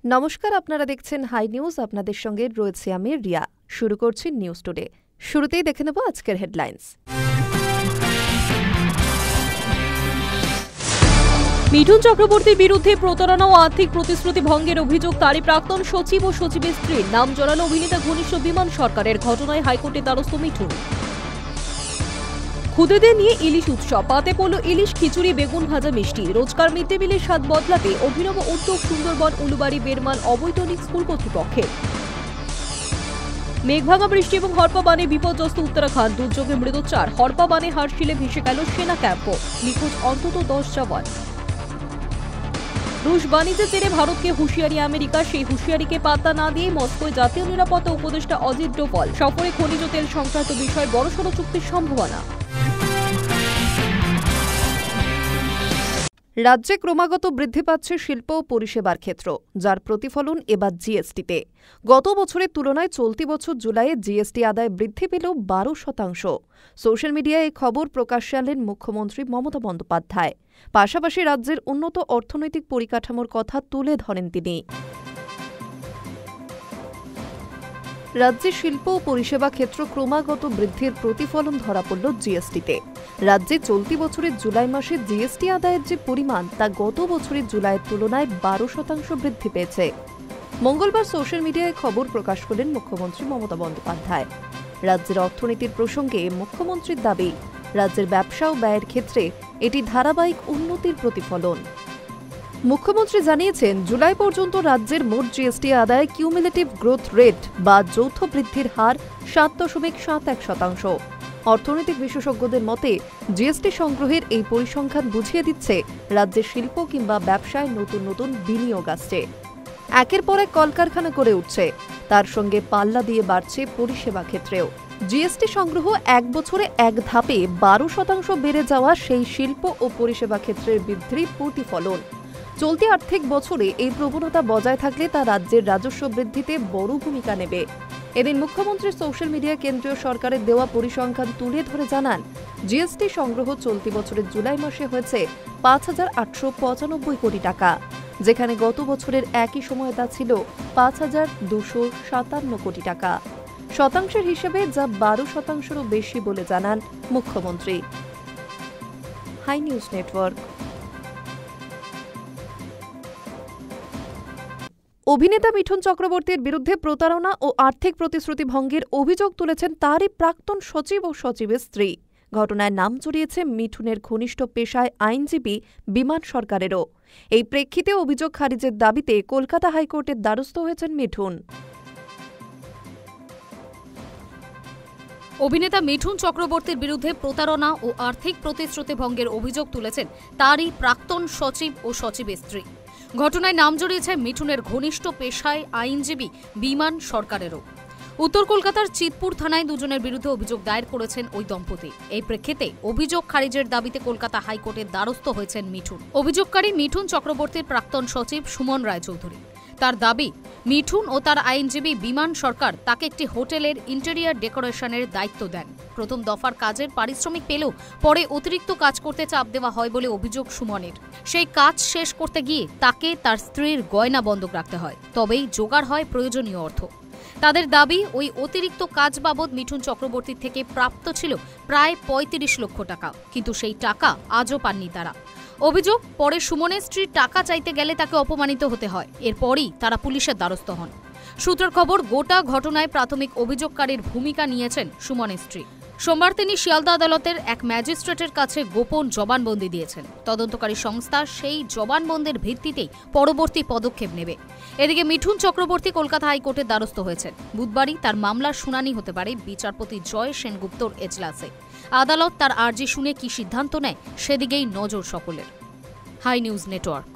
নমস্কার, আপনারা দেখছেন হাই নিউজ। আপনাদের সঙ্গে রয়েছে আমি রিয়া। শুরু করছি নিউজ টুডে। শুরুতেই দেখে নেব আজকের হেডলাইন্স। মিঠুন চক্রবর্তীর বিরুদ্ধে প্রতারণা ও আর্থিক প্রতিশ্রুতি ভঙ্গের অভিযোগ তারই প্রাক্তন সচিব ও সচিবের স্ত্রীর। নাম জড়ালো অভিনেতা ঘনিষ্ঠ বিমান সরকারের। ঘটনায় হাইকোর্টে দ্বারস্থ মিঠুন। খুদেদের নিয়ে ইলিশ উৎসব। পাতে পড়ল ইলিশ, খিচুড়ি, বেগুন ভাজা, মিষ্টি। রোজকার মিড ডে মিলের স্বাদ বদলাতে অভিনব উদ্যোগ সুন্দরবন উলুবাড়ি বেরমাল অবৈতনিক স্কুল কর্তৃপক্ষের। মেঘভাঙা বৃষ্টি এবং হরপা বানে বিপর্যস্ত উত্তরাখণ্ড। দুর্যোগে মৃত 4। হরপা বানে হারশিলে ভেসে গেল সেনা ক্যাম্পও। নিখোঁজ অন্তত 10 জওয়ান। রুশ বাণিজ্যের জেরে ভারতকে হুঁশিয়ারি আমেরিকা। সেই হুঁশিয়ারিকে পাত্তা না দিয়ে মস্কোয় জাতীয় নিরাপত্তা উপদেষ্টা অজিত ডোভাল। সফরে খনিজ তেল সংক্রান্ত বিষয়ে বড়সড় চুক্তির সম্ভাবনা। রাজ্যে ক্রমাগত বৃদ্ধি পাচ্ছে শিল্প ও পরিষেবার ক্ষেত্র, যার প্রতিফলন এবার জিএসটিতে। গত বছরের তুলনায় চলতি বছর জুলাইয়ে জিএসটি আদায় বৃদ্ধি পেল 12%। সোশ্যাল মিডিয়ায় এই খবর প্রকাশ্যে আনলেন মুখ্যমন্ত্রী মমতা বন্দ্যোপাধ্যায়। পাশাপাশি রাজ্যের উন্নত অর্থনৈতিক পরিকাঠামোর কথা তুলে ধরেন তিনি। রাজ্যে শিল্প ও পরিষেবা ক্ষেত্র ক্রমাগত বৃদ্ধির প্রতিফলন ধরা পড়ল জিএসটিতে। রাজ্যে চলতি বছরের জুলাই মাসে জিএসটি আদায়ের যে পরিমাণ, তা গত বছরের জুলাইয়ের তুলনায় 12% বৃদ্ধি পেয়েছে। মঙ্গলবার সোশ্যাল মিডিয়ায় খবর প্রকাশ করলেন মুখ্যমন্ত্রী মমতা বন্দ্যোপাধ্যায়। রাজ্যের অর্থনীতির প্রসঙ্গে মুখ্যমন্ত্রীর দাবি, রাজ্যের ব্যবসা ও ব্যয়ের ক্ষেত্রে এটি ধারাবাহিক উন্নতির প্রতিফলন। মুখ্যমন্ত্রী জানিয়েছেন, জুলাই পর্যন্ত রাজ্যের মোট জিএসটি আদায় কিউমুলেটিভ গ্রোথ রেট বা যৌথ বৃদ্ধির হার 7.71%। অর্থনৈতিক বিশেষজ্ঞদের মতে জিএসটি সংগ্রহের এই পরিসংখ্যান বুঝিয়ে দিচ্ছে রাজ্যের শিল্প কিংবা ব্যবসায় নতুন নতুন বিনিয়োগ আসছে। একের পর এক কলকারখানা করে উঠছে, তার সঙ্গে পাল্লা দিয়ে বাড়ছে পরিষেবা ক্ষেত্রেও। জিএসটি সংগ্রহ এক বছরে এক ধাপে 12% বেড়ে যাওয়া সেই শিল্প ও পরিষেবা ক্ষেত্রের বৃদ্ধির প্রতিফলন। চলতি আর্থিক বছরে এই প্রবণতা বজায় থাকলে তা রাজ্যের রাজস্ব বৃদ্ধিতে বড় ভূমিকা নেবে। এদিন মুখ্যমন্ত্রী সোশ্যাল মিডিয়ায় কেন্দ্রীয় সরকারের দেওয়া পরিসংখ্যান তুলে ধরে জানান, জিএসটি সংগ্রহ চলতি বছরের জুলাই মাসে হয়েছে 5,895 কোটি টাকা, যেখানে গত বছরের একই সময়ে তা ছিল 5,257 কোটি টাকা। শতাংশের হিসেবে যা 12%-এরও বেশি বলে জানান মুখ্যমন্ত্রী। High news network. অভিনেতা মিঠুন চক্রবর্তীর বিরুদ্ধে প্রতারণা ও আর্থিক প্রতিশ্রুতি ভঙ্গের অভিযোগ তুলেছেন তারই প্রাক্তন সচিব ও সচিবের স্ত্রী। ঘটনায় নাম জড়িয়েছে মিঠুনের ঘনিষ্ঠ পেশায় আইনজীবী বিমান সরকারেরও। এই প্রেক্ষিতে অভিযোগ খারিজের দাবিতে কলকাতা হাইকোর্টের দ্বারস্থ হয়েছেন মিঠুন। অভিনেতা মিঠুন চক্রবর্তীর বিরুদ্ধে প্রতারণা ও আর্থিক প্রতিশ্রুতি ভঙ্গের অভিযোগ তুলেছেন তারই প্রাক্তন সচিব ও সচিবের স্ত্রী। ঘটনায় নাম জড়িয়েছে মিঠুনের ঘনিষ্ঠ পেশায় আইনজীবী বিমান সরকারেরও। উত্তর কলকাতার চিতপুর থানায় দুজনের বিরুদ্ধে অভিযোগ দায়ের করেছেন ওই দম্পতি। এই প্রেক্ষিতে অভিযোগ খারিজের দাবিতে কলকাতা হাইকোর্টের দ্বারস্থ হয়েছেন মিঠুন। অভিযোগকারী মিঠুন চক্রবর্তীর প্রাক্তন সচিব সুমন রায়চৌধুরী। তার দাবি, মিঠুন ও তার আইনজীবী বিমান সরকার তাকে একটি হোটেলের ইন্টেরিয়ার ডেকোরেশনের দায়িত্ব দেন। প্রথম দফার কাজের পারিশ্রমিক পেলেও পরে অতিরিক্ত কাজ করতে চাপ দেওয়া হয় বলে অভিযোগ সুমনের। সেই কাজ শেষ করতে গিয়ে তাকে তার স্ত্রীর গয়না বন্ধক রাখতে হয়, তবেই জোগাড় হয় প্রয়োজনীয় অর্থ। তাদের দাবি, ওই অতিরিক্ত কাজ বাবদ মিঠুন চক্রবর্তীর থেকে প্রাপ্ত ছিল প্রায় 35 লক্ষ টাকা, কিন্তু সেই টাকা আজও পাননি তারা। অভিযোগ, পরে সুমনের স্ত্রী টাকা চাইতে গেলে তাকে অপমানিত হতে হয়। এরপরই তারা পুলিশের দ্বারস্থ হন। সূত্রের খবর, গোটা ঘটনায় প্রাথমিক অভিযোগকারীর ভূমিকা নিয়েছেন সুমনের স্ত্রী। সোমবার তিনি শিয়ালদা আদালতের এক ম্যাজিস্ট্রেটের কাছে গোপন জবানবন্দি দিয়েছেন। তদন্তকারী সংস্থা সেই জবানবন্দির ভিত্তিতেই পরবর্তী পদক্ষেপ নেবে। এদিকে মিঠুন চক্রবর্তী কলকাতা হাইকোর্টের দ্বারস্থ হয়েছেন। বুধবারই তার মামলার শুনানি হতে পারে বিচারপতি জয় সেনগুপ্তর এজলাসে। আদালত তার আর্জি শুনে কি সিদ্ধান্ত নেয়, সেদিকেই নজর সকলের। High news network.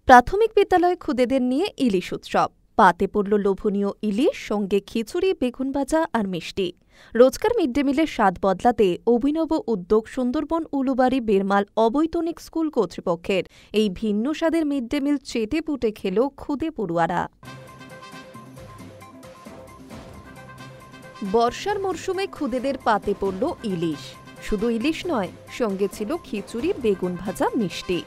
প্রাথমিক বিদ্যালয়ে খুদেদের নিয়ে ইলিশ উৎসব। পাতে পড়ল লোভনীয় ইলিশ, সঙ্গে খিচুড়ি, বেগুন ভাজা আর মিষ্টি। রোজকার মিড ডে মিলের স্বাদ বদলাতে অভিনব উদ্যোগ সুন্দরবন উলুবাড়ি বেরমাল অবৈতনিক স্কুল কর্তৃপক্ষের। এই ভিন্ন স্বাদের মিড ডে মিল চেটে পুটে খেল খুদে পড়ুয়ারা। বর্ষার মরশুমে খুদেদের পাতে পড়ল ইলিশ। শুধু ইলিশ নয়, সঙ্গে ছিল খিচুড়ি, বেগুন ভাজা, মিষ্টি।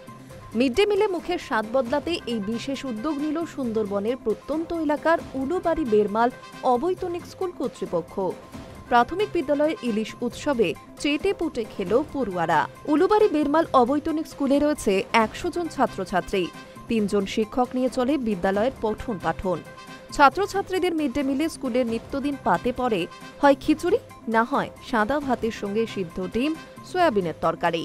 মিড ডে মিলে মুখের স্বাদ বদলাতে এই বিশেষ উদ্যোগ নিল সুন্দরবনের প্রত্যন্ত এলাকার উলুবাড়ি বেরমাল অবৈতনিক স্কুল কর্তৃপক্ষ। প্রাথমিক বিদ্যালয়ের ইলিশ উৎসবে চেটে পুটে খেল পড়ুয়ারা। উলুবাড়ি বেরমাল অবৈতনিক স্কুলে রয়েছে 100 জন ছাত্রছাত্রী। 3 জন শিক্ষক নিয়ে চলে বিদ্যালয়ের পঠন পাঠন। ছাত্রছাত্রীদের মিড ডে মিলে স্কুলের নিত্যদিন পাতে পড়ে হয় খিচুড়ি, না হয় সাদা ভাতের সঙ্গে সিদ্ধ ডিম, সয়াবিনের তরকারি।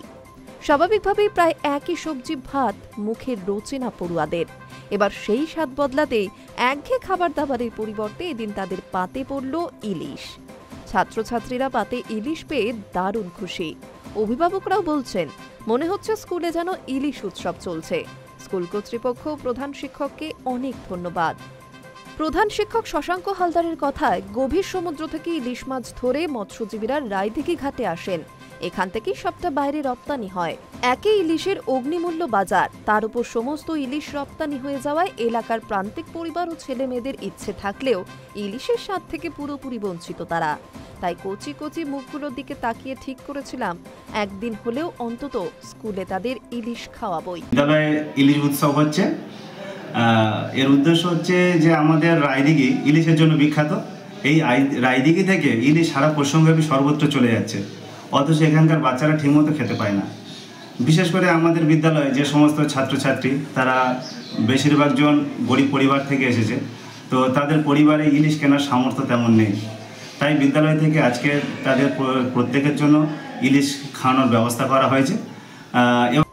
স্বাভাবিকভাবেই প্রায় একই সবজি ভাত মুখে রোচে না পড়ুয়াদের। এবার সেই স্বাদ বদলাতেই একঘেয়ে খাবার দাবারের পরিবর্তে এদিন তাদের পাতে পড়ল ইলিশ। ছাত্রছাত্রীরা পাতে ইলিশ পেয়ে দারুণ খুশি। অভিভাবকরাও বলছেন মনে হচ্ছে স্কুলে যেন ইলিশ উৎসব চলছে। স্কুল কর্তৃপক্ষ প্রধান শিক্ষককে অনেক ধন্যবাদ। প্রধান শিক্ষক শশাঙ্ক হালদারের কথায় গভীর সমুদ্র থেকে ইলিশ মাছ ধরে মৎস্যজীবীরা রায়দিঘি ঘাটে আসেন। এখান থেকেই সবটা বাইরে রপ্তানি হয়। একই ইলিশের অগ্নিমূল্য বাজার, তার উপর সমস্ত ইলিশ রপ্তানি হয়ে যাওয়ায় এলাকার প্রান্তিক পরিবার ও ছেলে মেয়েদের ইচ্ছে থাকলেও ইলিশের স্বাদ থেকে পুরোপুরি বঞ্চিত তারা। তাই কচি কচি মুখগুলোর দিকে তাকিয়ে ঠিক করেছিলাম একদিন হলেও অন্তত স্কুলে তাদের ইলিশ খাওয়াবই। বিদ্যালয়ে ইলিশ উৎসব হচ্ছে। এর উদ্দেশ্য হচ্ছে যে আমাদের রায়দিঘি ইলিশের জন্য বিখ্যাত। এই রায়দিঘি থেকে ইলিশ সারা পশ্চিমব্যাপী সর্বত্র চলে যাচ্ছে, অথচ এখানকার বাচ্চারা ঠিকমতো খেতে পায় না। বিশেষ করে আমাদের বিদ্যালয়ে যে সমস্ত ছাত্রছাত্রী তারা বেশিরভাগ জন গরিব পরিবার থেকে এসেছে, তো তাদের পরিবারে ইলিশ কেনার সামর্থ্য তেমন নেই। তাই বিদ্যালয় থেকে আজকে তাদের প্রত্যেকের জন্য ইলিশ খাওয়ানোর ব্যবস্থা করা হয়েছে।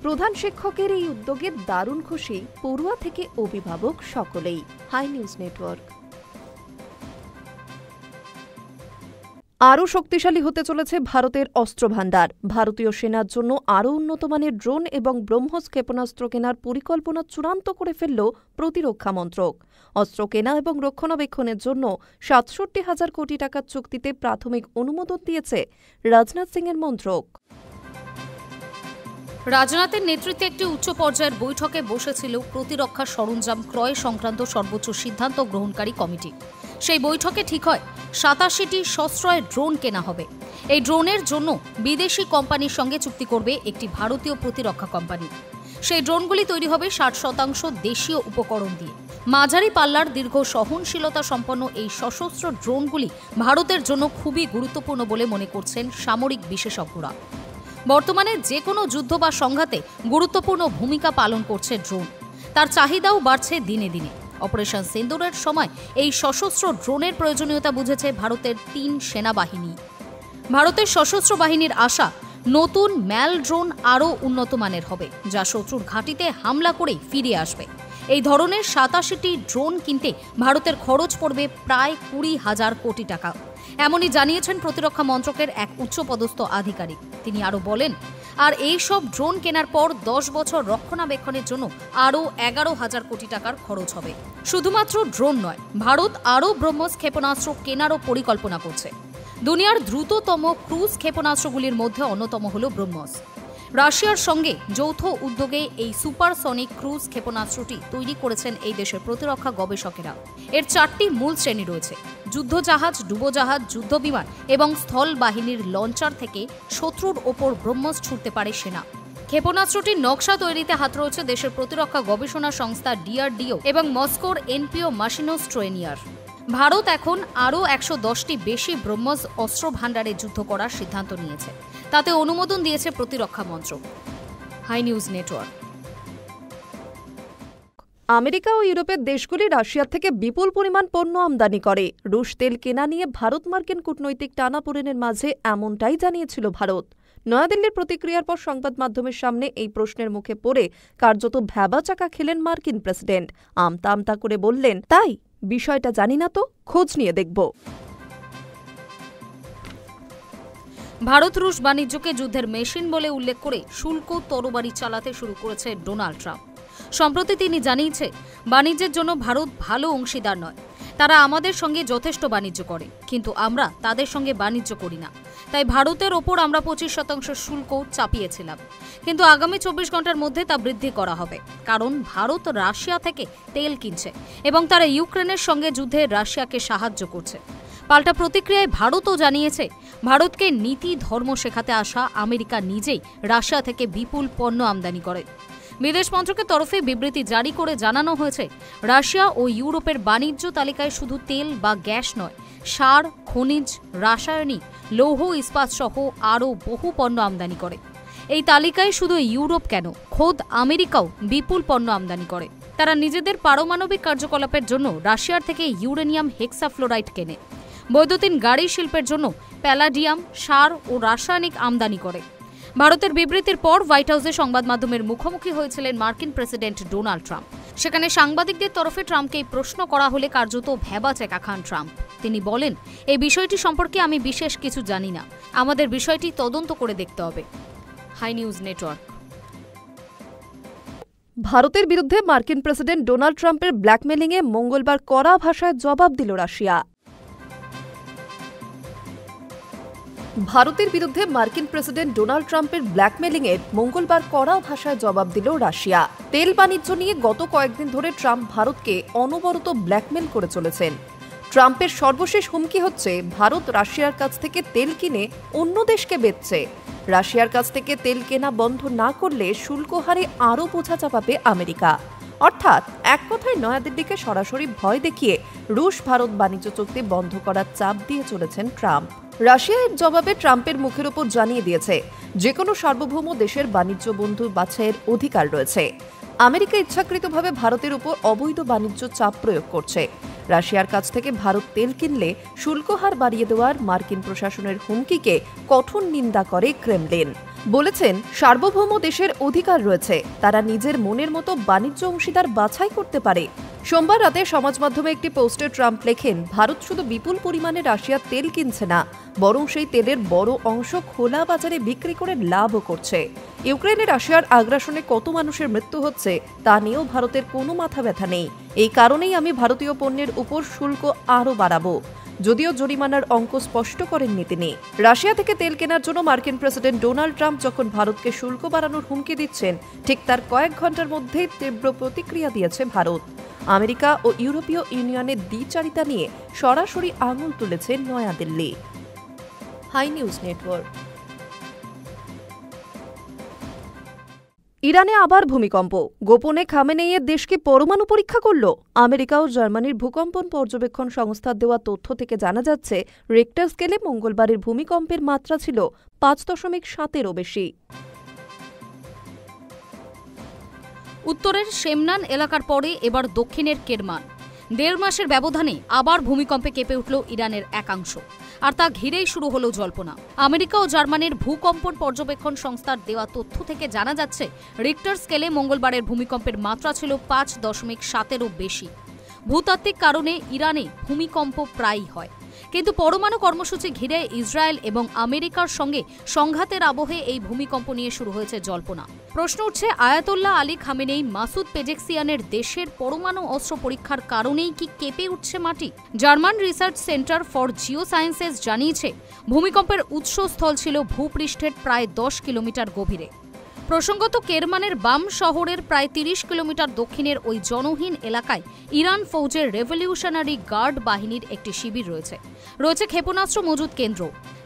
প্রধান শিক্ষকের এই উদ্যোগে দারুণ খুশি পড়ুয়া থেকে অভিভাবক সকলেই। High news network. আরও শক্তিশালী হতে চলেছে ভারতের অস্ত্র ভাণ্ডার। ভারতীয় সেনার জন্য আরও উন্নতমানের ড্রোন এবং ব্রহ্মস ক্ষেপণাস্ত্র কেনার পরিকল্পনা চূড়ান্ত করে ফেলল প্রতিরক্ষা মন্ত্রক। অস্ত্র কেনা এবং রক্ষণাবেক্ষণের জন্য ৬৭,০০০ কোটি টাকার চুক্তিতে প্রাথমিক অনুমোদন দিয়েছে রাজনাথ সিংয়ের মন্ত্রক। রাজনাথের নেতৃত্বে একটি উচ্চ পর্যায়ের বৈঠকে বসেছিল প্রতিরক্ষা সরঞ্জাম ক্রয় সংক্রান্ত সর্বোচ্চ সিদ্ধান্ত গ্রহণকারী কমিটি। সেই বৈঠকে ঠিক হয় ৮৭টি সশ্রয় ড্রোন কেনা হবে। এই ড্রোনের জন্য বিদেশি কোম্পানির সঙ্গে চুক্তি করবে একটি ভারতীয় প্রতিরক্ষা কোম্পানি। সেই ড্রোনগুলি তৈরি হবে ৬০% দেশীয় উপকরণ দিয়ে। মাঝারি পাল্লার দীর্ঘ সহনশীলতা সম্পন্ন এই সশস্ত্র ড্রোনগুলি ভারতের জন্য খুবই গুরুত্বপূর্ণ বলে মনে করছেন সামরিক বিশেষজ্ঞরা। বর্তমানে যে কোনো যুদ্ধ বা সংঘাতে গুরুত্বপূর্ণ ভূমিকা পালন করছে ড্রোন। তার চাহিদাও বাড়ছে দিনে দিনে। অপারেশন সিন্দুরের সময় এই সশস্ত্র ড্রোনের প্রয়োজনীয়তা বুঝেছে ভারতের ৩ সেনাবাহিনী। ভারতের সশস্ত্র বাহিনীর আশা নতুন ম্যাল ড্রোন আরও উন্নত মানের হবে, যা শত্রুর ঘাঁটিতে হামলা করেই ফিরে আসবে। এই ধরনের ৮৭টি ড্রোন কিনতে ভারতের খরচ পড়বে প্রায় ২০,০০০ কোটি টাকা। এমনই জানিয়েছেন প্রতিরক্ষা মন্ত্রকের এক উচ্চপদস্থ আধিকারিক। তিনি আরও বলেন, আর এই সব ড্রোন কেনার পর 10 বছর রক্ষণাবেক্ষণের জন্য আরও ১১,০০০ কোটি টাকার খরচ হবে। শুধুমাত্র ড্রোন নয়, ভারত আরও ব্রহ্মস ক্ষেপণাস্ত্র কেনারও পরিকল্পনা করছে। দুনিয়ার দ্রুততম ক্রুজ ক্ষেপণাস্ত্রগুলির মধ্যে অন্যতম হল ব্রহ্মস। রাশিয়ার সঙ্গে যৌথ উদ্যোগে এই সুপারসনিক ক্রুজ ক্ষেপণাস্ত্রটি তৈরি করেছেন এই দেশের প্রতিরক্ষা গবেষকেরা। এর 4টি মূল শ্রেণী রয়েছে: যুদ্ধজাহাজ, ডুবোজাহাজ, যুদ্ধবিমান এবং স্থল বাহিনীর লঞ্চার থেকে শত্রুর ওপর ব্রহ্মস ছুটতে পারে সেনা। ক্ষেপণাস্ত্রটির নকশা তৈরিতে হাত রয়েছে দেশের প্রতিরক্ষা গবেষণা সংস্থা DRDO এবং মস্কোর NPO মাশিনোস্ট্রেনিয়ার। ভারত এখন আরও ১১০টি বেশি ব্রহ্মস অস্ত্র ভাণ্ডারে যুদ্ধ করার সিদ্ধান্ত নিয়েছে। তাতে অনুমোদন দিয়েছে প্রতিরক্ষা মন্ত্রক। High news network. আমেরিকা ও ইউরোপের দেশগুলি রাশিয়ার থেকে বিপুল পরিমাণ পণ্য আমদানি করে। রুশ তেল কেনা নিয়ে ভারত মার্কিন কূটনৈতিক টানাপোড়েনের মাঝে এমনটাই জানিয়েছিল ভারত। নয়াদিল্লির প্রতিক্রিয়ার পর সংবাদ মাধ্যমের সামনে এই প্রশ্নের মুখে পড়ে কার্যত ভ্যাবাচাকা খেলেন মার্কিন প্রেসিডেন্ট। আমতা আমতা করে বললেন, তাই বিষয়টা জানি না, তো খোঁজ নিয়ে দেখব। ভারত রুশ বাণিজ্যকে যুদ্ধের মেশিন বলে উল্লেখ করে শুল্ক তরবারি চালাতে শুরু করেছে ডোনাল্ড ট্রাম্প। সম্প্রতি তিনি জানিয়েছে, বাণিজ্যের জন্য ভারত ভালো অংশীদার নয়। তারা আমাদের সঙ্গে যথেষ্ট বাণিজ্য করে, কিন্তু আমরা তাদের সঙ্গে বাণিজ্য করি না। তাই ভারতের ওপর আমরা 25% শুল্ক চাপিয়েছিলাম, কিন্তু আগামী 24 ঘন্টার মধ্যে তা বৃদ্ধি করা হবে। কারণ ভারত রাশিয়া থেকে তেল কিনছে এবং তারা ইউক্রেনের সঙ্গে যুদ্ধে রাশিয়াকে সাহায্য করছে। পাল্টা প্রতিক্রিয়ায় ভারতও জানিয়েছে, ভারতকে নীতি ধর্ম শেখাতে আসা আমেরিকা নিজেই রাশিয়া থেকে বিপুল পণ্য আমদানি করে। বিদেশ মন্ত্রকের তরফে বিবৃতি জারি করে জানানো হয়েছে, রাশিয়া ও ইউরোপের বাণিজ্য তালিকায় শুধু তেল বা গ্যাস নয়, সার, খনিজ, রাসায়নিক, লৌহ, ইস্পাত সহ আরও বহু পণ্য আমদানি করে। এই তালিকায় শুধু ইউরোপ কেন, খোদ আমেরিকাও বিপুল পণ্য আমদানি করে। তারা নিজেদের পারমাণবিক কার্যকলাপের জন্য রাশিয়ার থেকে ইউরেনিয়াম হেক্সাফ্লোরাইড কেনে। বৈদ্যুতিন গাড়ি শিল্পের জন্য প্যালাডিয়াম, সার ও রাসায়নিক আমদানি করে। ভারতের বিবৃতির পর হোয়াইট হাউসে সংবাদ মাধ্যমের মুখোমুখি হয়েছিলেন মার্কিন প্রেসিডেন্ট ডোনাল্ড ট্রাম্প। সেখানে সাংবাদিকদের তরফে ট্রাম্পকে প্রশ্ন করা হলে কার্যত ভ্যাবাচ্যাকা খান ট্রাম্প। তিনি বলেন, এই বিষয়টি সম্পর্কে আমি বিশেষ কিছু জানি না, আমাদের বিষয়টি তদন্ত করে দেখতে হবে। High news network. ভারতের বিরুদ্ধে মার্কিন প্রেসিডেন্ট ডোনাল্ড ট্রাম্পের ব্ল্যাকমেলিংয়ে মঙ্গলবার কড়া ভাষায় জবাব দিল রাশিয়া। ভারতের বিরুদ্ধে মার্কিন প্রেসিডেন্ট ডোনাল্ড ট্রাম্পের ব্ল্যাকমেলিংয়ের মঙ্গলবার কড়া ভাষায় জবাব দিল রাশিয়া। তেল বাণিজ্য নিয়ে গত কয়েকদিন ধরে ট্রাম্প ভারতকে অনবরত ব্ল্যাকমেল করে চলেছেন। ট্রাম্পের সর্বশেষ হুমকি হচ্ছে, ভারত রাশিয়ার কাছ থেকে তেল কিনে অন্য দেশকে বেচছে। রাশিয়ার কাছ থেকে তেল কেনা বন্ধ না করলে শুল্ক হারে আরও বোঝা চাপাবে আমেরিকা। অর্থাৎ এক কথায় নয়াদিল্লিকে সরাসরি ভয় দেখিয়ে রুশ ভারত বাণিজ্য চুক্তি বন্ধ করার চাপ দিয়ে চলেছেন ট্রাম্প। রাশিয়া এর জবাবে ট্রাম্পের মুখের ওপর জানিয়ে দিয়েছে, যে কোনো সার্বভৌম দেশের বাণিজ্য বন্ধু বাছাইয়ের অধিকার রয়েছে। আমেরিকা ইচ্ছাকৃতভাবে ভারতের উপর অবৈধ বাণিজ্য চাপ প্রয়োগ করছে। রাশিয়ার কাছ থেকে ভারত তেল কিনলে শুল্ক হার বাড়িয়ে দেওয়ার মার্কিন প্রশাসনের হুমকিকে কঠোর নিন্দা করে ক্রেমলিন। বলেছেন, সার্বভৌম দেশের অধিকার রয়েছে, তারা নিজের মনের মতো বাণিজ্য অংশীদার বাছাই করতে পারে। সোমবার রাতে সমাজ মাধ্যমে একটি পোস্টে ট্রাম্প লেখেন, ভারত শুধু বিপুল পরিমাণে রাশিয়ার তেল কিনছে না, বরং সেই তেলের বড় অংশ খোলা বাজারে বিক্রি করে লাভও করছে। ইউক্রেনে রাশিয়ার আগ্রাসনে কত মানুষের মৃত্যু হচ্ছে তা নিয়েও ভারতের কোনো মাথা ব্যথা নেই। এই কারণেই আমি ভারতীয় পণ্যের উপর শুল্ক আরও বাড়াবো। যদিও জরিমানার অঙ্ক স্পষ্ট করেননি তিনি। রাশিয়া থেকে তেল কেনার জন্য মার্কিন প্রেসিডেন্ট ডোনাল্ড ট্রাম্প যখন ভারতকে শুল্ক বাড়ানোর হুমকি দিচ্ছেন, ঠিক তার কয়েক ঘন্টার মধ্যেই তীব্র প্রতিক্রিয়া দিয়েছে ভারত। আমেরিকা ও ইউরোপীয় ইউনিয়নের দ্বিচারিতা নিয়ে সরাসরি আঙুল তুলেছে নয়াদিল্লি। High news network. ইরানে আবার ভূমিকম্প, গোপনে খামেনেইয়ের দেশকে পরমাণু পরীক্ষা করল। আমেরিকা ও জার্মানির ভূকম্পন পর্যবেক্ষণ সংস্থার দেওয়া তথ্য থেকে জানা যাচ্ছে, রিক্টার স্কেলে মঙ্গলবারের ভূমিকম্পের মাত্রা ছিল 5.7-এরও বেশি। উত্তরের শেমনান এলাকার পরে এবার দক্ষিণের কেরমান। 1.5 মাসের ব্যবধানে আবার ভূমিকম্পে কেঁপে উঠল ইরানের একাংশ, আর তা ঘিরেই শুরু হল জল্পনা। আমেরিকা ও জার্মানির ভূকম্পন পর্যবেক্ষণ সংস্থার দেওয়া তথ্য থেকে জানা যাচ্ছে, রিক্টার স্কেলে মঙ্গলবারের ভূমিকম্পের মাত্রা ছিল 5.7-এরও বেশি। ভূতাত্ত্বিক কারণে ইরানে ভূমিকম্প প্রায়ই হয়, কিন্তু পরমাণু কর্মসূচি ঘিরে ইসরায়েল এবং আমেরিকার সঙ্গে সংঘাতের আবহে এই ভূমিকম্প নিয়ে শুরু হয়েছে জল্পনা। প্রশ্ন উঠছে, আয়াতোল্লাহ আলী খামেনেই, মাসুদ পেজেকসিয়ানের দেশের পরমাণু অস্ত্র পরীক্ষার কারণেই কি কেঁপে উঠছে মাটি? German research centre for Jio sciences জানিয়েছে, ভূমিকম্পের উৎসস্থল ছিল ভূপৃষ্ঠের প্রায় 10 কিলোমিটার গভীরে। প্রসঙ্গত, কেরমানের বাম শহরের প্রায় 30 কিলোমিটার দক্ষিণের ওই জনহীন এলাকায় ইরান ফৌজের রেভলিউশনারি গার্ড বাহিনীর একটি শিবির রয়েছে। ক্ষেপণাস্ত্র মজুত কেন্দ্র।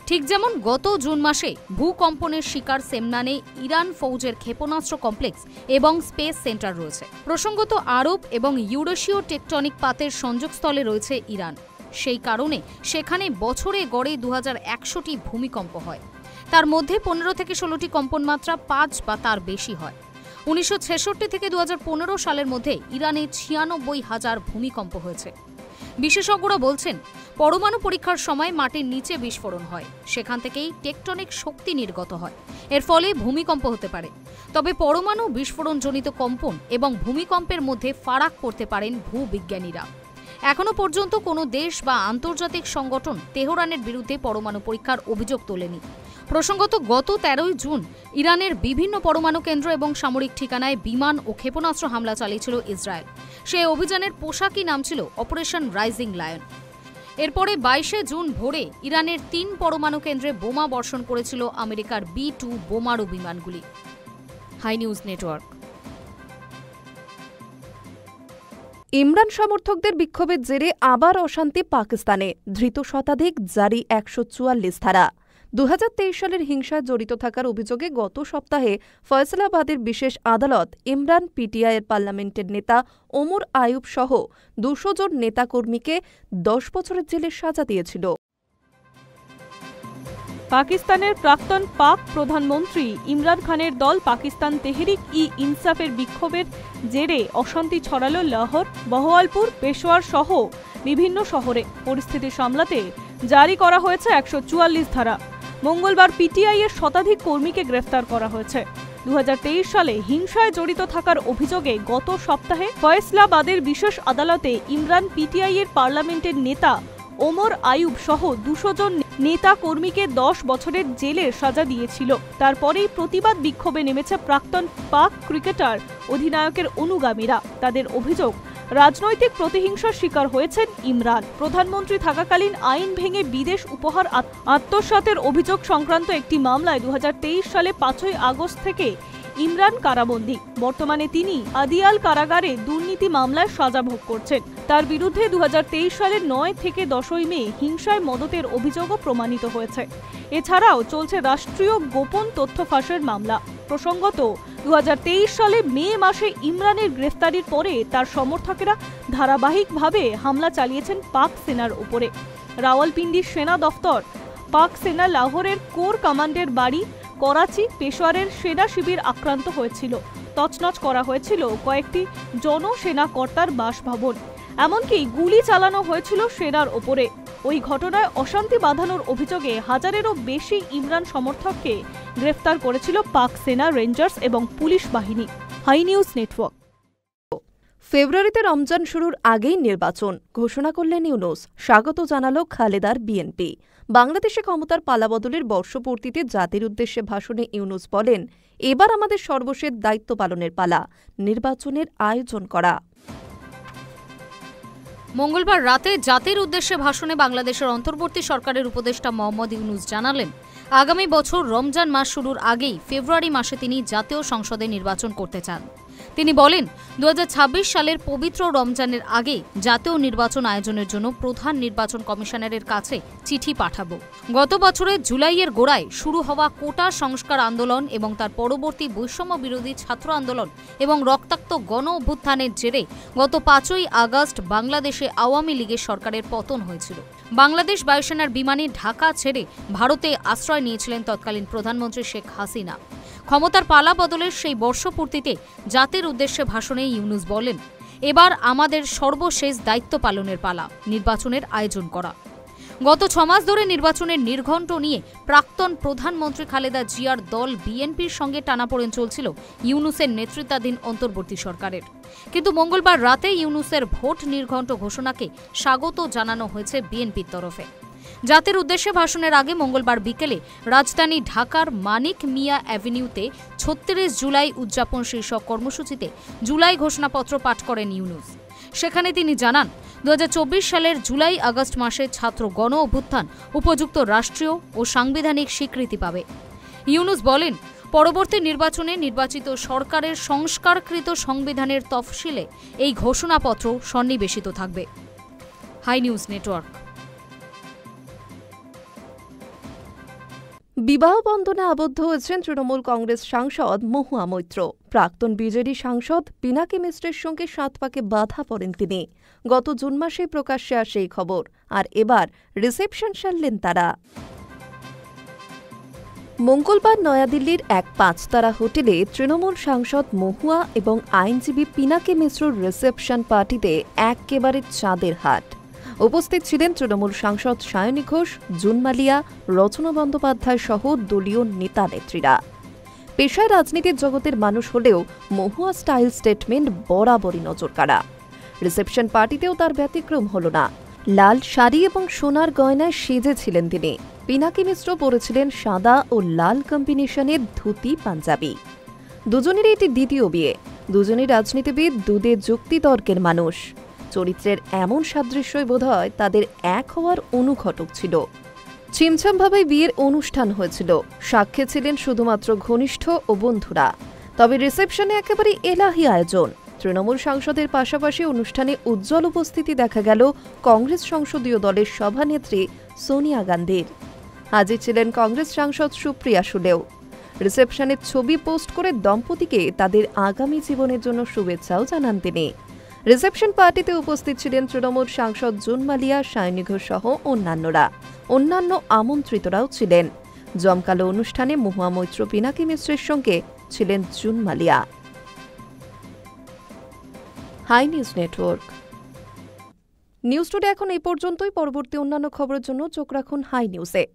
ঠিক যেমন গত জুন মাসে ভূকম্পনের শিকার সেমনানে ইরান ফৌজের ক্ষেপণাস্ত্র কমপ্লেক্স এবং স্পেস সেন্টার রয়েছে। প্রসঙ্গত, আরব এবং ইউরেশীয় টেকটনিক পাতের সংযোগস্থলে রয়েছে ইরান। সেই কারণে সেখানে বছরে গড়ে 2100টি ভূমিকম্প হয়। তার মধ্যে 15 থেকে 16টি কম্পনমাত্রা 5 বা তার বেশি হয়। 1966 থেকে 2015 সালের মধ্যে ইরানে 96,000 ভূমিকম্প হয়েছে। বিশেষজ্ঞরা বলছেন, পরমাণু পরীক্ষার সময় মাটির নিচে বিস্ফোরণ হয়, সেখান থেকেই টেকটনিক শক্তি নির্গত হয়, এর ফলে ভূমিকম্প হতে পারে। তবে পরমাণু বিস্ফোরণজনিত কম্পন এবং ভূমিকম্পের মধ্যে ফারাক করতে পারেন ভূবিজ্ঞানীরা। এখনো পর্যন্ত কোনো দেশ বা আন্তর্জাতিক সংগঠন তেহরানের বিরুদ্ধে পরমাণু পরীক্ষার অভিযোগ তোলেনি। প্রসঙ্গত, গত 13 জুন ইরানের বিভিন্ন পরমাণু কেন্দ্র এবং সামরিক ঠিকানায় বিমান ও ক্ষেপণাস্ত্র হামলা চালিয়েছিল ইসরায়েল। সেই অভিযানের পোশাকি নাম ছিল অপারেশন রাইজিং লায়ন। এরপরে 22 জুন ভোরে ইরানের 3 পরমাণু কেন্দ্রে বোমা বর্ষণ করেছিল আমেরিকার B-2 বোমারু বিমানগুলি। High news network. ইমরান সমর্থকদের বিক্ষোভের জেরে আবার অশান্তি পাকিস্তানে, ধৃত শতাধিক, জারি 144 ধারা। 2023 সালের হিংসায় জড়িত থাকার অভিযোগে গত সপ্তাহে ফয়সালাবাদের বিশেষ আদালত ইমরান পিটিআইয়ের পার্লামেন্টের নেতা ওমর আয়ুব সহ 200 জন নেতাকর্মীকে 10 বছরের জেলের সাজা দিয়েছিল। পাকিস্তানের প্রাক্তন পাক প্রধানমন্ত্রী ইমরান খানের দল পাকিস্তান তেহরিক-ই-ইনসাফের বিক্ষোভের জেরে অশান্তি ছড়ালো লাহোর, বহওয়ালপুর, পেশোয়ার সহ বিভিন্ন শহরে। পরিস্থিতি সামলাতে জারি করা হয়েছে 144 ধারা। মঙ্গলবার পিটিআইয়ের শতাধিক কর্মীকে গ্রেফতার করা হয়েছে। 2023 সালে হিংসায় জড়িত থাকার অভিযোগে গত সপ্তাহে ফয়সালাবাদের বিশেষ আদালতে ইমরান পিটিআইয়ের পার্লামেন্টের নেতা ওমর আয়ুব সহ 200 জন নেতা কর্মীকে 10 বছরের জেলের সাজা দিয়েছিল। তারপরেই প্রতিবাদ বিক্ষোভে নেমেছে প্রাক্তন পাক ক্রিকেটার অধিনায়কের অনুগামীরা। তাদের অভিযোগ, রাজনৈতিক প্রতিহিংসার শিকার হয়েছেন ইমরান। প্রধানমন্ত্রী থাকাকালীন আইন ভেঙে বিদেশ উপহার আত্মসাতের অভিযোগ সংক্রান্ত একটি মামলায় 2023 সালে 5ই আগস্ট থেকে ইমরান কারাবন্দী। বর্তমানে তিনি আদিয়াল কারাগারে দুর্নীতি মামলায় সাজা ভোগ করছেন। তার বিরুদ্ধে 2023 সালের 9 থেকে 10ই মে হিংসায় মদতের অভিযোগও প্রমাণিত হয়েছে। এছাড়াও চলছে রাষ্ট্রীয় গোপন তথ্য ফাঁসের মামলা। প্রসঙ্গত, 2023 সালে মে মাসে ইমরানের গ্রেফতারির পরে তার সমর্থকেরা ধারাবাহিকভাবে হামলা চালিয়েছেন পাক সেনার উপরে। রাওয়ালপিন্ডির সেনা দফতর, পাক সেনা লাহোরের কোর কমান্ডের বাড়ি, করাচি, পেশোয়ারের সেনা শিবির আক্রান্ত হয়েছিল। তছনছ করা হয়েছিল কয়েকটি জনসেনা কর্তার বাসভবন। এমনকি গুলি চালানো হয়েছিল সেনার ওপরে। ওই ঘটনায় অশান্তি বাঁধানোর অভিযোগে হাজারেরও বেশি ইমরান সমর্থককে গ্রেফতার করেছিল পাক সেনা, রেঞ্জার্স এবং পুলিশ বাহিনী। High news network. ফেব্রুয়ারিতে রমজান শুরুর আগেই নির্বাচন ঘোষণা করলেন ইউনূস। স্বাগত জানালো খালেদার বিএনপি। বাংলাদেশে ক্ষমতার পালাবদলের বর্ষপূর্তিতে জাতির উদ্দেশ্যে ভাষণে ইউনূস বলেন, এবার আমাদের সর্বশেষ দায়িত্ব পালনের পালা, নির্বাচনের আয়োজন করা। মঙ্গলবার রাতে জাতির উদ্দেশ্যে ভাষণে বাংলাদেশের অন্তর্বর্তী সরকারের উপদেষ্টা মোহাম্মদ ইউনূস জানালেন, আগামী বছর রমজান মাস শুরুর আগেই ফেব্রুয়ারি মাসে তিনি জাতীয় সংসদে নির্বাচন করতে চান। তিনি বলেন, 2026 সালের পবিত্র রমজানের আগে জাতীয় নির্বাচন আয়োজনের জন্য প্রধান নির্বাচন কমিশনারের কাছে চিঠি পাঠাবো। গত বছরের জুলাইয়ের গোড়ায় শুরু হওয়া কোটা সংস্কার আন্দোলন এবং তার পরবর্তী বৈষম্য বিরোধী ছাত্র আন্দোলন এবং রক্তাক্ত গণ অভ্যুত্থানের জেরে গত 5ই আগস্ট বাংলাদেশে আওয়ামী লীগের সরকারের পতন হয়েছিল। বাংলাদেশ বায়ুসেনার বিমানে ঢাকা ছেড়ে ভারতে আশ্রয় নিয়েছিলেন তৎকালীন প্রধানমন্ত্রী শেখ হাসিনা। ক্ষমতার পালা বদলের সেই বর্ষপূর্তিতে জাতির উদ্দেশ্যে ভাষণে ইউনূস বলেন, এবার আমাদের সর্বশেষ দায়িত্ব পালনের পালা, নির্বাচনের আয়োজন করা। গত 6 মাস ধরে নির্বাচনের নির্ঘণ্ট নিয়ে প্রাক্তন প্রধানমন্ত্রী খালেদা জিয়ার দল বিএনপির সঙ্গে টানাপোড়েন চলছিল ইউনূসের নেতৃত্বাধীন অন্তর্বর্তী সরকারের। কিন্তু মঙ্গলবার রাতে ইউনূসের ভোট নির্ঘণ্ট ঘোষণাকে স্বাগত জানানো হয়েছে বিএনপির তরফে। জাতির উদ্দেশ্যে ভাষণের আগে মঙ্গলবার বিকেলে রাজধানী ঢাকার মানিক মিয়া অ্যাভিনিউতে 36 জুলাই উদযাপন শীর্ষক কর্মসূচিতে জুলাই ঘোষণাপত্র পাঠ করেন ইউনূস। সেখানে তিনি জানান, 2024 সালের জুলাই আগস্ট মাসে ছাত্র গণ অভ্যুত্থান উপযুক্ত রাষ্ট্রীয় ও সাংবিধানিক স্বীকৃতি পাবে। ইউনূস বলেন, পরবর্তী নির্বাচনে নির্বাচিত সরকারের সংস্কারকৃত সংবিধানের তফসিলে এই ঘোষণাপত্র সন্নিবেশিত থাকবে। High news network. বিবাহ বন্ধনে আবদ্ধ হয়েছেন তৃণমূল কংগ্রেস সাংসদ মহুয়া মৈত্র। প্রাক্তন বিজেডি সাংসদ পিনাকি মিশ্রের সঙ্গে 7 পাকে বাধা পড়েন তিনি। গত জুন মাসেই প্রকাশ্যে আসে এই খবর, আর এবার রিসেপশন সারলেন তারা। মঙ্গলবার নয়াদিল্লির এক 5-তারা হোটেলে তৃণমূল সাংসদ মহুয়া এবং আইনজীবী পিনাকি মিশ্রর রিসেপশন পার্টিতে একেবারে চাঁদের হাট। উপস্থিত ছিলেন তৃণমূল সাংসদ সায়নী ঘোষ, জুন মালিয়া, রচনা বন্দ্যোপাধ্যায় সহ দলীয় নেতা নেত্রীরা। পেশায় রাজনীতির জগতের মানুষ হলেও মহুয়া স্টাইল স্টেটমেন্ট বরাবরই নজরকাড়া। রিসেপশন পার্টিতেও তার ব্যতিক্রম হল না। লাল শাড়ি এবং সোনার গয়নায় সেজেছিলেন তিনি। পিনাকি মিশ্র পরেছিলেন সাদা ও লাল কম্বিনেশনের ধুতি পাঞ্জাবি। দুজনেরই এটি দ্বিতীয় বিয়ে। দুজনেই রাজনীতিবিদ, দুধে যুক্তিতর্কের মানুষ। চরিত্রের এমন সাদৃশ্যই বোধহয় তাদের এক হওয়ার অনুঘটক ছিল। ছিমছামভাবে বিয়ের অনুষ্ঠান হয়েছিল। সাক্ষী ছিলেন শুধুমাত্র ঘনিষ্ঠ ও বন্ধুরা। তবে রিসেপশনে একেবারে এলাহি আয়োজন। তৃণমূল সাংসদের পাশাপাশি অনুষ্ঠানে উজ্জ্বল উপস্থিতি দেখা গেল কংগ্রেস সংসদীয় দলের সভানেত্রী সোনিয়া গান্ধীর। হাজির ছিলেন কংগ্রেস সাংসদ সুপ্রিয়া সুলেও। রিসেপশনের ছবি পোস্ট করে দম্পতিকে তাদের আগামী জীবনের জন্য শুভেচ্ছাও জানান তিনি। রিসেপশন পার্টিতে উপস্থিত ছিলেন তৃণমূল সাংসদ জুন মালিয়া, সায়নী ঘোষ সহ অন্যান্যরা। অন্যান্য আমন্ত্রিতরাও ছিলেন। জমকালো অনুষ্ঠানে মহুয়া মৈত্র, পিনাকি মিশ্রের সঙ্গে ছিলেন June Malia. High news network. News today এখন এই পর্যন্তই। পরবর্তী অন্যান্য খবরের জন্য চোখ রাখুন হাই নিউজে।